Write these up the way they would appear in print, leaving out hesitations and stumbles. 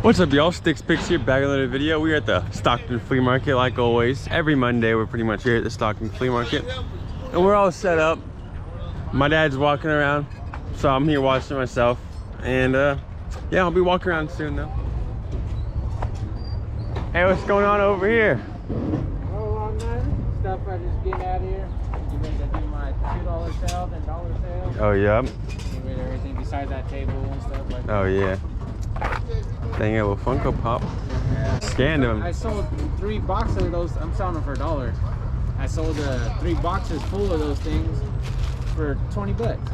What's up, y'all? Stixx Picks here, back with another video. We're at the Stockton Flea Market, like always. Every Monday, we're pretty much here at the Stockton Flea Market. And we're all set up. My dad's walking around, so I'm here watching myself. And yeah, I'll be walking around soon, though. Hey, what's going on over here? Oh, nothing. Stuff I just get out here. You ready to do my $2 sale and dollar sale? Oh, yeah. Get rid of everything besides that table and stuff like that. Oh, yeah. Dang it, well, Funko Pop. Yeah. Scanned them. I sold 3 boxes of those. I'm selling them for $1. I sold 3 boxes full of those things for 20 bucks.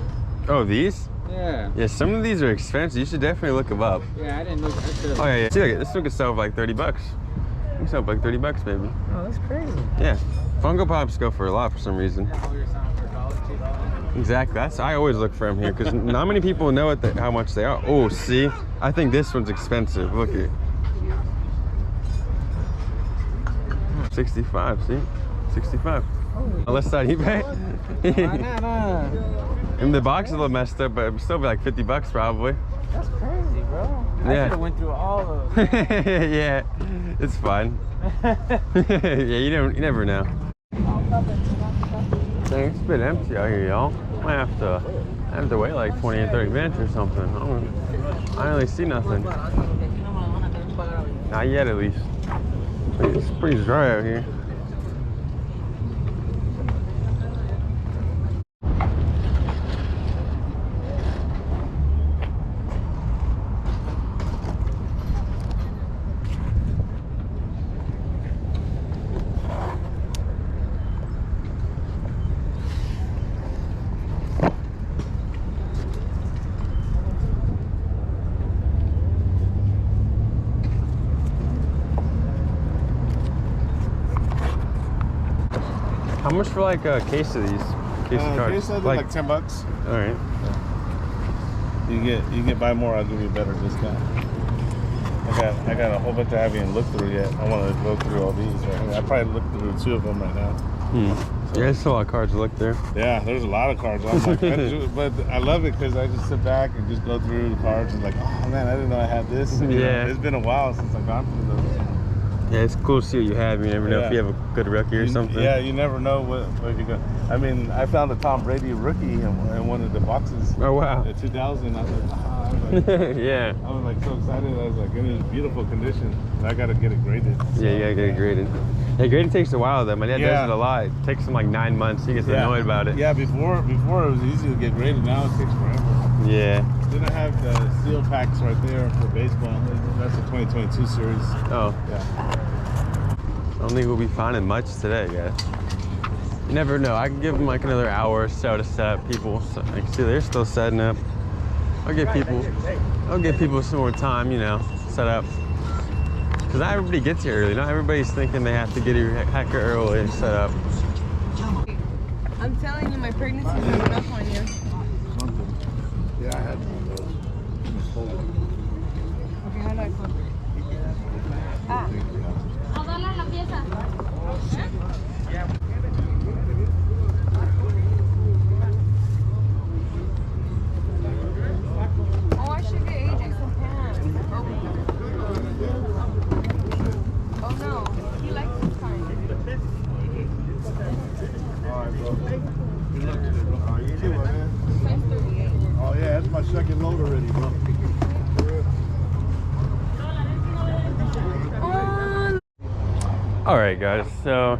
Oh, these? Yeah. Yeah, some of these are expensive. You should definitely look them up. Yeah, I didn't look. Oh, yeah, yeah. See, look, this one could sell for like 30 bucks. You can sell for like 30 bucks, baby. Oh, that's crazy. Yeah. Funko Pops go for a lot for some reason. Yeah, you're selling for $1, $2. Exactly. I always look for them here because not many people know how much they are. Oh, see? I think this one's expensive. Look at it. 65, see? 65. Oh, Unless it's on eBay. why not? And the box is a little messed up, but it'd still be like 50 bucks probably. That's crazy, bro. I Yeah. should have went through all those. Yeah, it's fine. Yeah, you never know. Dang, it's a bit empty out here, y'all. I have to wait like 20 or 30 minutes or something. I don't really see nothing. Not yet, at least. It's pretty dry out here. How much for like a case of these? Case of cards? Case of like 10 bucks. All right. You get buy more, I'll give you a better discount. I got a whole bunch I haven't even looked through yet. I want to go through all these. Right? I probably looked through 2 of them right now. So, yeah, there's a lot of cards to look through. Yeah, there's a lot of cards. I'm like, but I love it because I just sit back and just go through the cards and like, oh man, I didn't know I had this. And, yeah. It's been a while since I've gone through those. Yeah, it's cool to see what you have. You never know if you have a good rookie or something. Yeah, you never know what you got. I mean, I found a Tom Brady rookie in one of the boxes. Oh, wow. At 2000. I was like, yeah. I was like so excited. I was like, in beautiful condition. I got to get it graded. Yeah, you gotta get it graded. Yeah, grading takes a while though. My dad does it a lot. It takes him like 9 months. He gets annoyed about it. Yeah, before it was easy to get graded. Now it takes forever. Yeah. Then I have the seal packs right there for baseball. That's the 2022 series. Oh. Yeah. I don't think we'll be finding much today, guys. You never know. I can give them like another hour or so to set up people. So, like, see, they're still setting up. I'll give people some more time, you know, set up. Because not everybody gets here early. Not everybody's thinking they have to get here heck early and set up. I'm telling you, my pregnancy is coming up on you. Yeah, I had one of those. Okay, how do I come? Ah. Oh, I should get AJ some pants. Oh no, he likes this kind. All right, bro. Oh, you too, man. Size 38. Oh, yeah, that's my second load already, bro. All right, guys. So,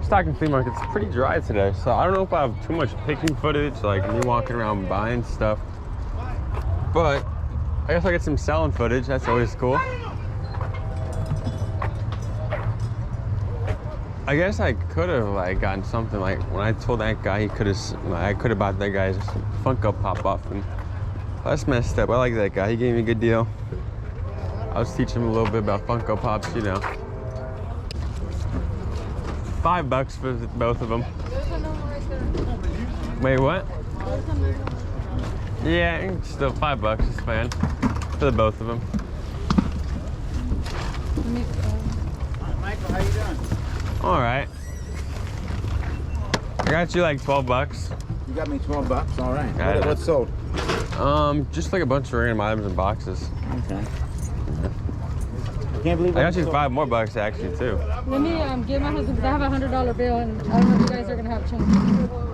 Stockton Flea Market's pretty dry today. So I don't know if I have too much picking footage, like me walking around buying stuff. But I guess I get some selling footage. That's always cool. I guess I could have like gotten something like when I told that guy I could have bought that guy's Funko Pop off him. That's messed up. I like that guy. He gave me a good deal. I was teaching him a little bit about Funko Pops, you know. $5 for both of them. Wait, what? Yeah, still $5 is fine for the both of them. Michael, how you doing? All right. I got you like 12 bucks. You got me 12 bucks, all right. Got it. What's sold? Just like a bunch of random items in boxes. Okay. I can't believe I got you $5 more actually too. Let me get my husband because I have a $100 bill and I don't know if you guys are gonna have change.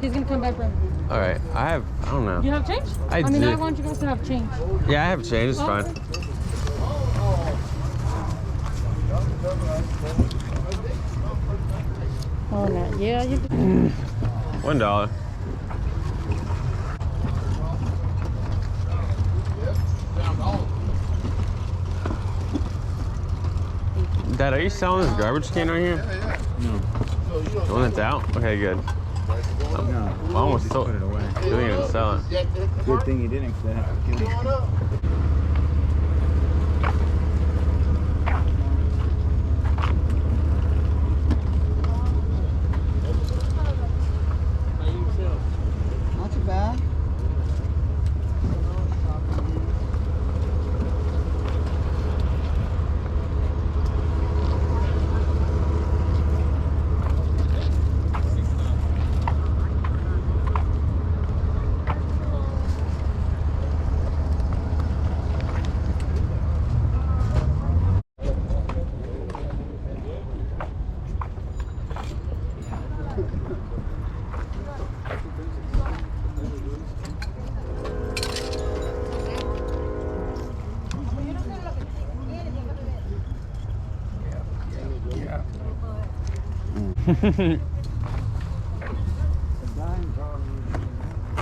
He's gonna come back from. All right, I don't know. You have change? I mean, do. I want you guys to have change. Yeah, I have change. It's fine. Oh no, yeah, you. $1. Dad, are you selling this garbage can right here? No. The one that's out? Okay, good. No. I almost sold Put it away. Didn't even sell it. Good thing you didn't, because I have to kill you. Not too bad.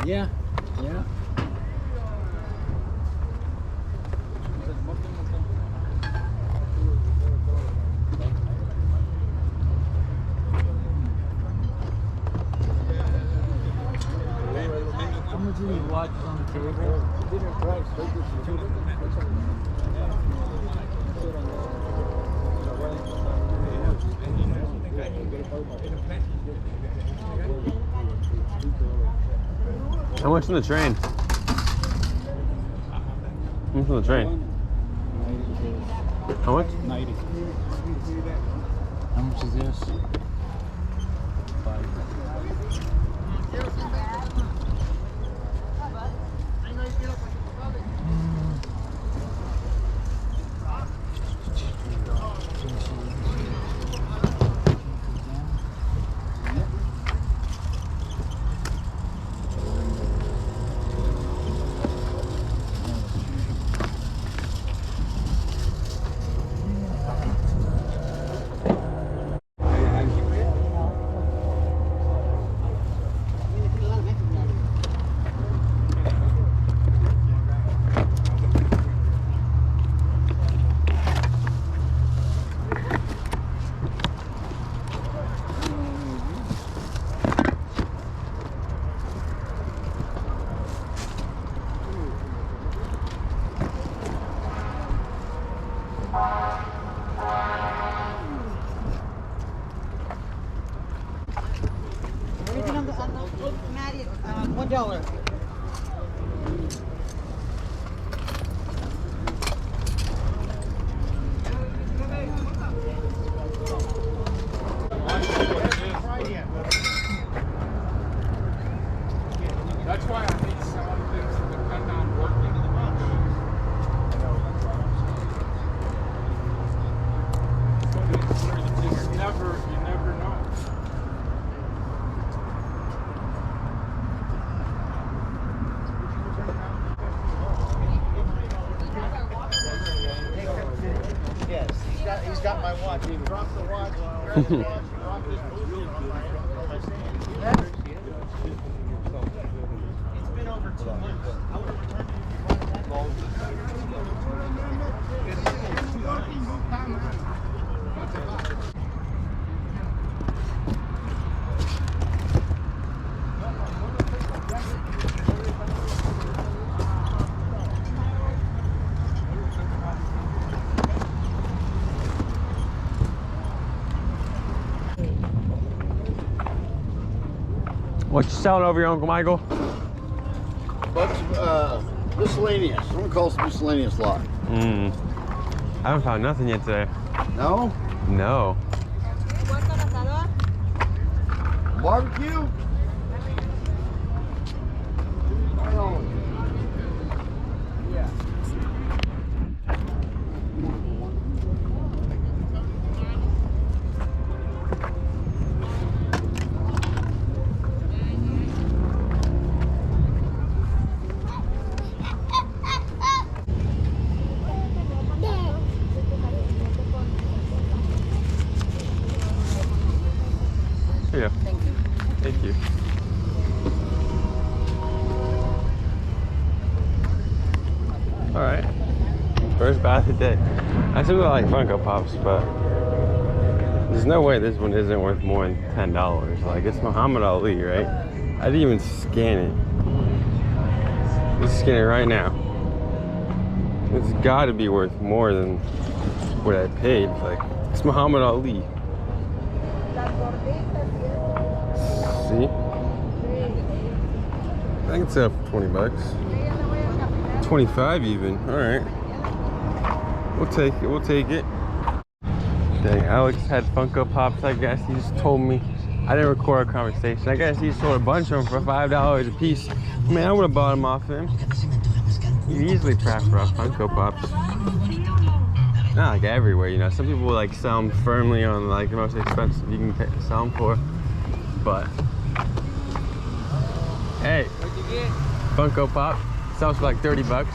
Yeah, yeah. How much do you watch on the table? How much on the train? How much on the train? How much? 90. How much is this? 5. Everything on the Maddie, $1. That's why I hate selling things that depend on working. You never know. Yes, he's got my watch. He dropped the watch. Dropped his booster on my stand. It's been over 2 months. I would have returned What you selling over here, Uncle Michael? Miscellaneous. I'm gonna call it miscellaneous lot. I haven't found nothing yet today. No? No. Barbecue? goes by the day. I still like Funko Pops, but there's no way this one isn't worth more than $10. Like, it's Muhammad Ali, right? I didn't even scan it. Let's scan it right now. It's got to be worth more than what I paid. Like, it's Muhammad Ali. See? I think it's up for 20 bucks. 25 even. All right. We'll take it. We'll take it. Dang, Alex had Funko Pops, I guess. He just told me. I didn't record a conversation. I guess he sold a bunch of them for $5 a piece. Man, I would have bought them off him. You easily craft for Funko Pops. Not like everywhere, you know. Some people like sell them firmly on like the most expensive you can sell them for. But hey, Funko Pop sells for like 30 bucks.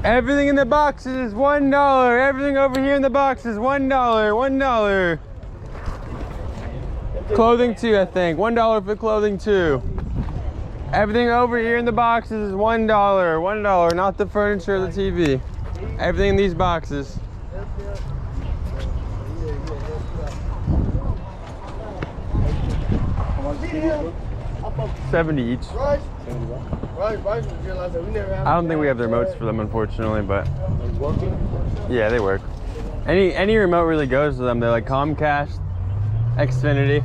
Everything in the boxes is $1. Everything over here in the box is $1. $1. Clothing too, I think. $1 for clothing too. Everything over here in the boxes is $1. $1, not the furniture or the TV. Everything in these boxes. $70 each. I don't think we have the remotes for them, unfortunately, but yeah, they work. Any remote really goes to them. They're like Comcast, Xfinity.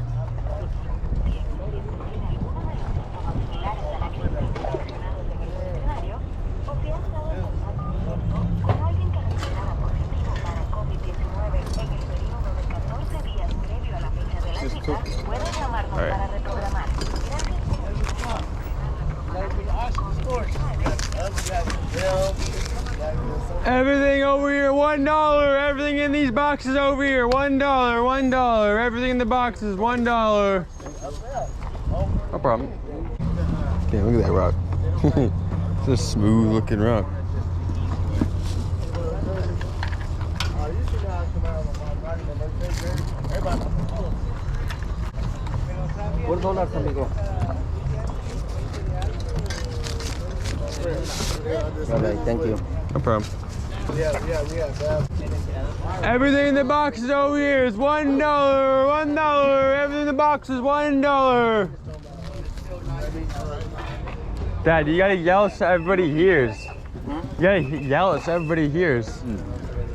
Everything over here, $1. Everything in these boxes over here, $1, $1. Everything in the boxes, $1. No problem. Okay, look at that rock. It's a smooth looking rock. $1, amigo. Okay, thank you. No problem. Everything in the boxes over here is $1, $1. Everything in the box is $1. Dad, you gotta yell so everybody hears. You gotta yell so everybody hears. $1,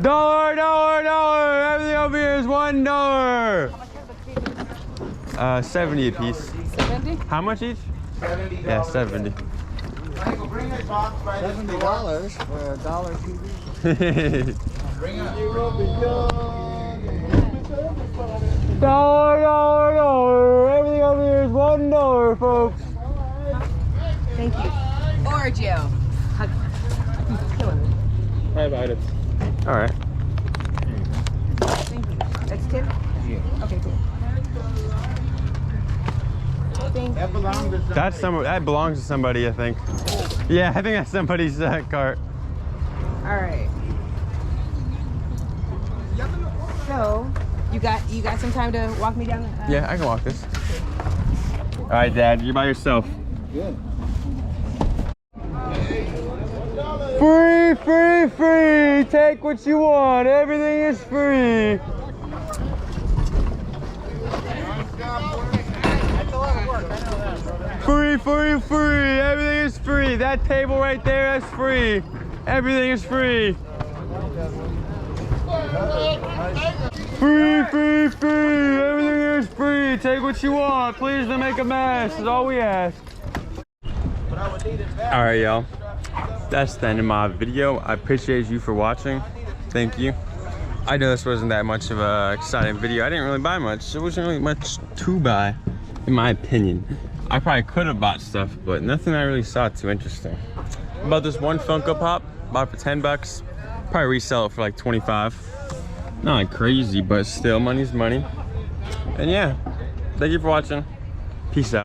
$1. Everything over here is $1. 70 a piece. 70? How much each? 70. Yeah, 70. $70 for a dollar TV. $1. Everything over here is $1, folks. Thank you. Or Joe. Five items. All right. Thank you. That's 10? Yeah. Okay, cool. That belongs to somebody, I think. Yeah, I think that's somebody's cart. All right. So, you got some time to walk me down the Yeah, I can walk this. All right, Dad, you're by yourself. Good. Free, free, free. Take what you want. Everything is free. Free, free, free. Everything is free. That table right there, that's free. Everything is free. Free, free, free. Everything is free. Take what you want. Please don't make a mess. That's all we ask. All right, y'all. That's the end of my video. I appreciate you for watching. Thank you. I know this wasn't that much of an exciting video. I didn't really buy much. There wasn't really much to buy, in my opinion. I probably could have bought stuff, but nothing I really saw too interesting. About this one Funko Pop, bought it for 10 bucks. Probably resell it for like 25. Not like crazy, but still, money's money. And yeah, thank you for watching. Peace out.